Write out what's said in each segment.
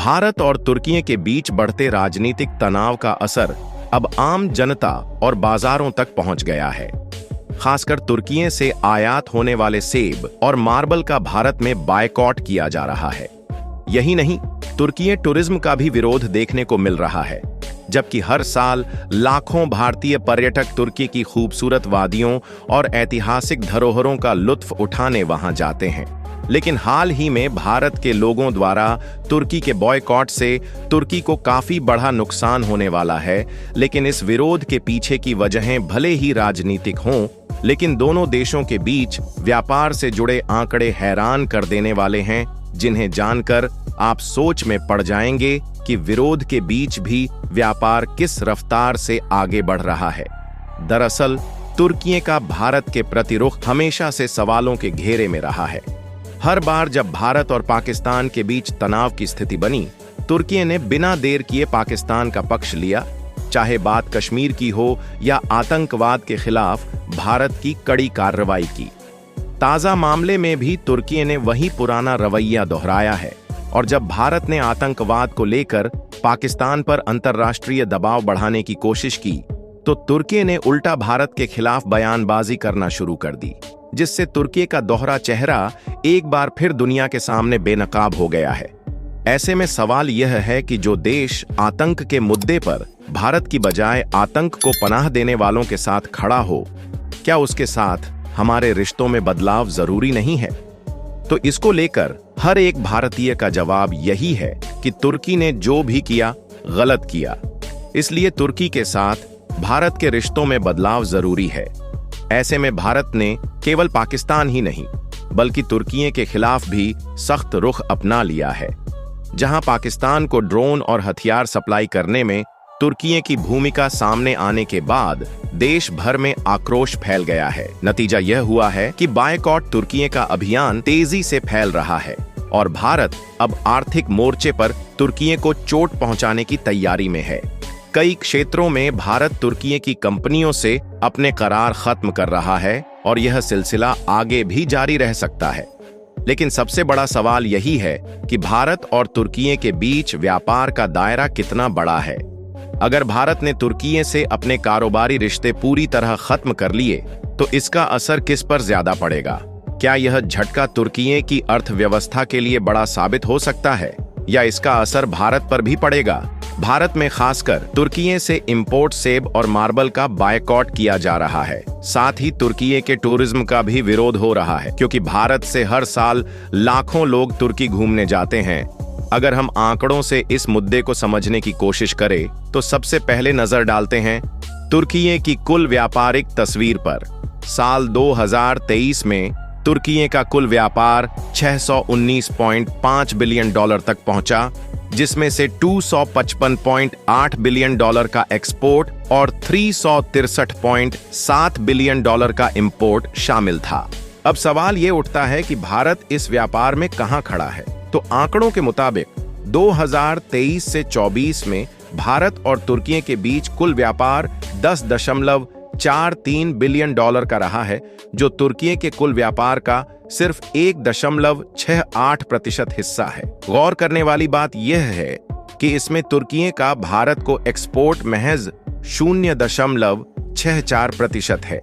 भारत और तुर्की के बीच बढ़ते राजनीतिक तनाव का असर अब आम जनता और बाजारों तक पहुंच गया है। खासकर तुर्की से आयात होने वाले सेब और मार्बल का भारत में बायकॉट किया जा रहा है। यही नहीं, तुर्की टूरिज्म का भी विरोध देखने को मिल रहा है, जबकि हर साल लाखों भारतीय पर्यटक तुर्की की खूबसूरत वादियों और ऐतिहासिक धरोहरों का लुत्फ उठाने वहां जाते हैं। लेकिन हाल ही में भारत के लोगों द्वारा तुर्की के बॉयकॉट से तुर्की को काफी बड़ा नुकसान होने वाला है। लेकिन इस विरोध के पीछे की वजहें भले ही राजनीतिक हों, लेकिन दोनों देशों के बीच व्यापार से जुड़े आंकड़े हैरान कर देने वाले हैं, जिन्हें जानकर आप सोच में पड़ जाएंगे कि विरोध के बीच भी व्यापार किस रफ्तार से आगे बढ़ रहा है। दरअसल तुर्की का भारत के प्रति रुख हमेशा से सवालों के घेरे में रहा है। हर बार जब भारत और पाकिस्तान के बीच तनाव की स्थिति बनी, तुर्की ने बिना देर किए पाकिस्तान का पक्ष लिया, चाहे बात कश्मीर की हो या आतंकवाद के खिलाफ भारत की कड़ी कार्रवाई की। ताजा मामले में भी तुर्की ने वही पुराना रवैया दोहराया है और जब भारत ने आतंकवाद को लेकर पाकिस्तान पर अंतर्राष्ट्रीय दबाव बढ़ाने की कोशिश की, तो तुर्की ने उल्टा भारत के खिलाफ बयानबाजी करना शुरू कर दी, जिससे तुर्की का दोहरा चेहरा एक बार फिर दुनिया के सामने बेनकाब हो गया है। ऐसे में सवाल यह है कि जो देश आतंक के मुद्दे पर भारत की बजाय आतंक को पनाह देने वालों के साथ खड़ा हो, क्या उसके साथ हमारे रिश्तों में बदलाव जरूरी नहीं है? तो इसको लेकर हर एक भारतीय का जवाब यही है कि तुर्की ने जो भी किया गलत किया। इसलिए तुर्की के साथ भारत के रिश्तों में बदलाव जरूरी है। ऐसे में भारत ने केवल पाकिस्तान ही नहीं, बल्कि तुर्की के खिलाफ भी सख्त रुख अपना लिया है। जहां पाकिस्तान को ड्रोन और हथियार सप्लाई करने में तुर्की की भूमिका सामने आने के बाद देश भर में आक्रोश फैल गया है। नतीजा यह हुआ है कि बायकॉट तुर्की का अभियान तेजी से फैल रहा है और भारत अब आर्थिक मोर्चे पर तुर्की को चोट पहुंचाने की तैयारी में है। कई क्षेत्रों में भारत तुर्की की कंपनियों से अपने करार खत्म कर रहा है और यह सिलसिला आगे भी जारी रह सकता है। लेकिन सबसे बड़ा सवाल यही है कि भारत और तुर्की के बीच व्यापार का दायरा कितना बड़ा है। अगर भारत ने तुर्की से अपने कारोबारी रिश्ते पूरी तरह खत्म कर लिए, तो इसका असर किस पर ज्यादा पड़ेगा? क्या यह झटका तुर्की की अर्थव्यवस्था के लिए बड़ा साबित हो सकता है, या इसका असर भारत पर भी पड़ेगा? भारत में खासकर तुर्की से इंपोर्ट सेब और मार्बल का बायकॉट किया जा रहा है। साथ ही तुर्की के टूरिज्म का भी विरोध हो रहा है, क्योंकि भारत से हर साल लाखों लोग तुर्की घूमने जाते हैं। अगर हम आंकड़ों से इस मुद्दे को समझने की कोशिश करें, तो सबसे पहले नजर डालते हैं तुर्की की कुल व्यापारिक तस्वीर पर। साल 2023 में तुर्की का कुल व्यापार 619.5 बिलियन डॉलर तक पहुंचा, जिसमें से 255.8 बिलियन डॉलर का एक्सपोर्ट और 363.7 बिलियन डॉलर का इंपोर्ट शामिल था। अब सवाल ये उठता है कि भारत इस व्यापार में कहां खड़ा है? तो आंकड़ों के मुताबिक 2023 से 24 में भारत और तुर्की के बीच कुल व्यापार 10.43 बिलियन डॉलर का रहा है, जो तुर्की के कुल व्यापार का सिर्फ 1.68% हिस्सा है। गौर करने वाली बात यह है कि इसमें तुर्की का भारत को एक्सपोर्ट महज 0.64% है,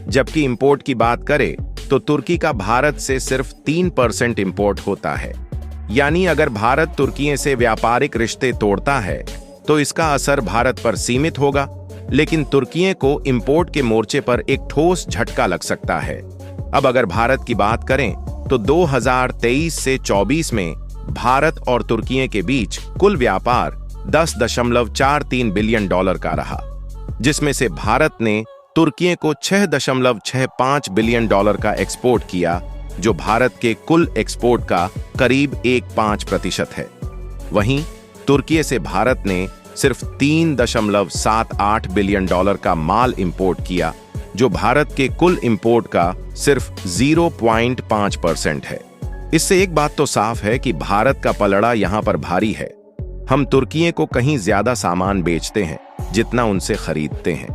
जबकि इंपोर्ट की बात करें तो तुर्की का भारत से सिर्फ 3% इंपोर्ट होता है। यानी अगर भारत तुर्की से व्यापारिक रिश्ते तोड़ता है, तो इसका असर भारत पर सीमित होगा, लेकिन तुर्की को इंपोर्ट के मोर्चे पर एक ठोस झटका लग सकता है। अब अगर भारत की बात करें, तो 2023 से 24 में भारत और तुर्की के बीच कुल व्यापार 10.43 बिलियन डॉलर का रहा, जिसमें से भारत ने तुर्की को 6.65 बिलियन डॉलर का एक्सपोर्ट किया, जो भारत के कुल एक्सपोर्ट का करीब 1.5% है। वहीं तुर्की से भारत ने सिर्फ 3.78 बिलियन डॉलर का माल इंपोर्ट किया, जो भारत के कुल इंपोर्ट का सिर्फ 0.5% है। इससे एक बात तो साफ है कि भारत का पलड़ा यहां पर भारी है। हम तुर्की को कहीं ज्यादा सामान बेचते हैं जितना उनसे खरीदते हैं।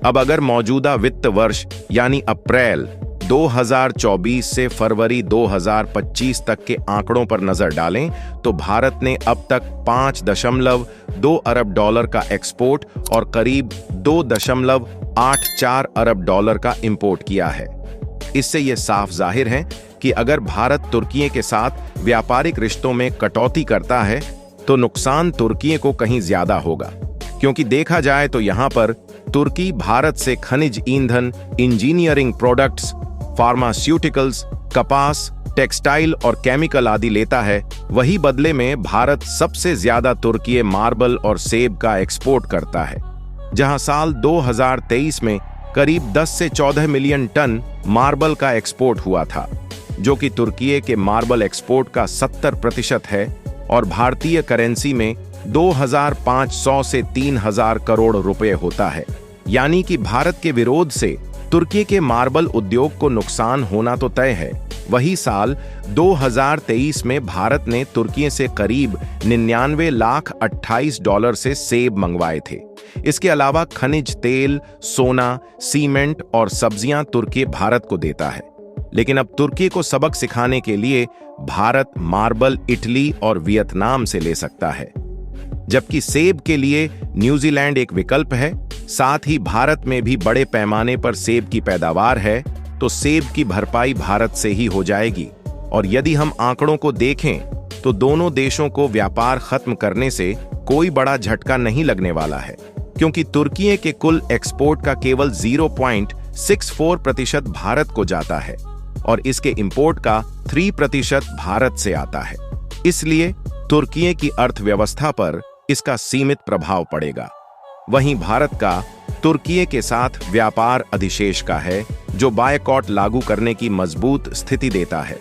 अब अगर मौजूदा वित्त वर्ष यानी अप्रैल 2024 से फरवरी 2025 तक के आंकड़ों पर नजर डालें तो भारत ने अब तक 5.2 अरब डॉलर का एक्सपोर्ट और करीब 2.84 अरब डॉलर का इंपोर्ट किया है। इससे यह साफ जाहिर है कि अगर भारत तुर्की के साथ व्यापारिक रिश्तों में कटौती करता है तो नुकसान तुर्की को कहीं ज्यादा होगा, क्योंकि देखा जाए तो यहां पर तुर्की भारत से खनिज ईंधन, इंजीनियरिंग प्रोडक्ट्स, फार्मास्यूटिकल्स, कपास, टेक्सटाइल और केमिकल आदि लेता है। वही बदले में भारत सबसे ज्यादा तुर्की मार्बल और सेब का एक्सपोर्ट करता है, जहां साल 2023 में करीब 10 से 14 मिलियन टन मार्बल का एक्सपोर्ट हुआ था, जो कि तुर्की के मार्बल एक्सपोर्ट का 70% है और भारतीय करेंसी में 2500 से 3000 करोड़ रुपए होता है। यानी कि भारत के विरोध से तुर्की के मार्बल उद्योग को नुकसान होना तो तय है। वही साल 2023 में भारत ने तुर्की से करीब 99 लाख 28 डॉलर से सेब मंगवाए थे। इसके अलावा खनिज तेल, सोना, सीमेंट और सब्जियां तुर्की भारत को देता है। लेकिन अब तुर्की को सबक सिखाने के लिए भारत मार्बल इटली और वियतनाम से ले सकता है, जबकि सेब के लिए न्यूजीलैंड एक विकल्प है। साथ ही भारत में भी बड़े पैमाने पर सेब की पैदावार है, तो सेब की भरपाई भारत से ही हो जाएगी। और यदि हम आंकड़ों को देखें तो दोनों देशों को व्यापार खत्म करने से कोई बड़ा झटका नहीं लगने वाला है, क्योंकि तुर्की के कुल एक्सपोर्ट का केवल 0.64% भारत को जाता है और इसके इंपोर्ट का 3% भारत से आता है। इसलिए तुर्की की अर्थव्यवस्था पर इसका सीमित प्रभाव पड़ेगा। वहीं भारत का तुर्की के साथ व्यापार अधिशेष का है, जो बायकॉट लागू करने की मजबूत स्थिति देता है।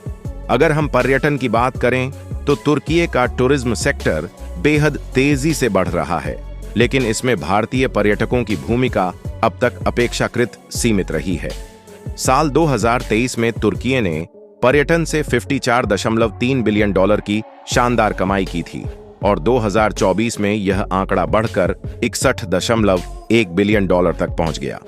अगर हम पर्यटन की बात करें तो तुर्की का टूरिज्म सेक्टर बेहद तेजी से बढ़ रहा है, लेकिन इसमें भारतीय पर्यटकों की भूमिका अब तक अपेक्षाकृत सीमित रही है। साल 2023 में तुर्की ने पर्यटन से 54.3 बिलियन डॉलर की शानदार कमाई की थी और 2024 में यह आंकड़ा बढ़कर 61.1 बिलियन डॉलर तक पहुंच गया।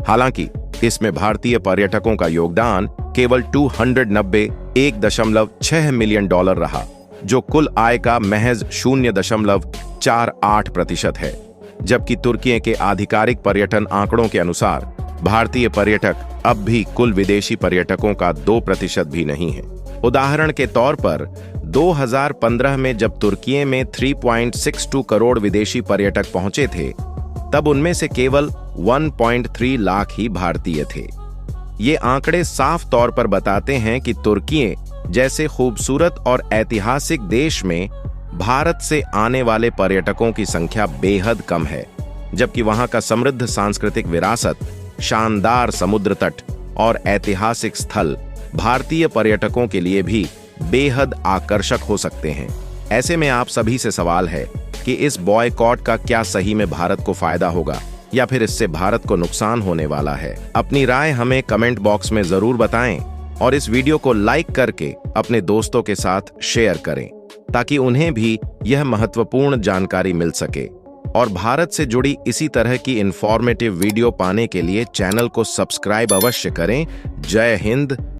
हालांकि इसमें भारतीय पर्यटकों का योगदान केवल 291.6 मिलियन डॉलर रहा, जो कुल आय का महज 0.48% है। जबकि तुर्की के आधिकारिक पर्यटन आंकड़ों के अनुसार भारतीय पर्यटक अब भी कुल विदेशी पर्यटकों का 2% भी नहीं है। उदाहरण के तौर पर 2015 में जब तुर्की में 3.62 करोड़ विदेशी पर्यटक पहुंचे थे, तब उनमें से केवल 1.3 लाख ही भारतीय थे। ये आंकड़े साफ तौर पर बताते हैं कि तुर्की जैसे खूबसूरत और ऐतिहासिक देश में भारत से आने वाले पर्यटकों की संख्या बेहद कम है, जबकि वहां का समृद्ध सांस्कृतिक विरासत, शानदार समुद्र तट और ऐतिहासिक स्थल भारतीय पर्यटकों के लिए भी बेहद आकर्षक हो सकते हैं। ऐसे में आप सभी से सवाल है कि इस बॉयकॉट का क्या सही में भारत को फायदा होगा या फिर इससे भारत को नुकसान होने वाला है? अपनी राय हमें कमेंट बॉक्स में जरूर बताएं और इस वीडियो को लाइक करके अपने दोस्तों के साथ शेयर करें, ताकि उन्हें भी यह महत्वपूर्ण जानकारी मिल सके। और भारत से जुड़ी इसी तरह की इंफॉर्मेटिव वीडियो पाने के लिए चैनल को सब्सक्राइब अवश्य करें। जय हिंद।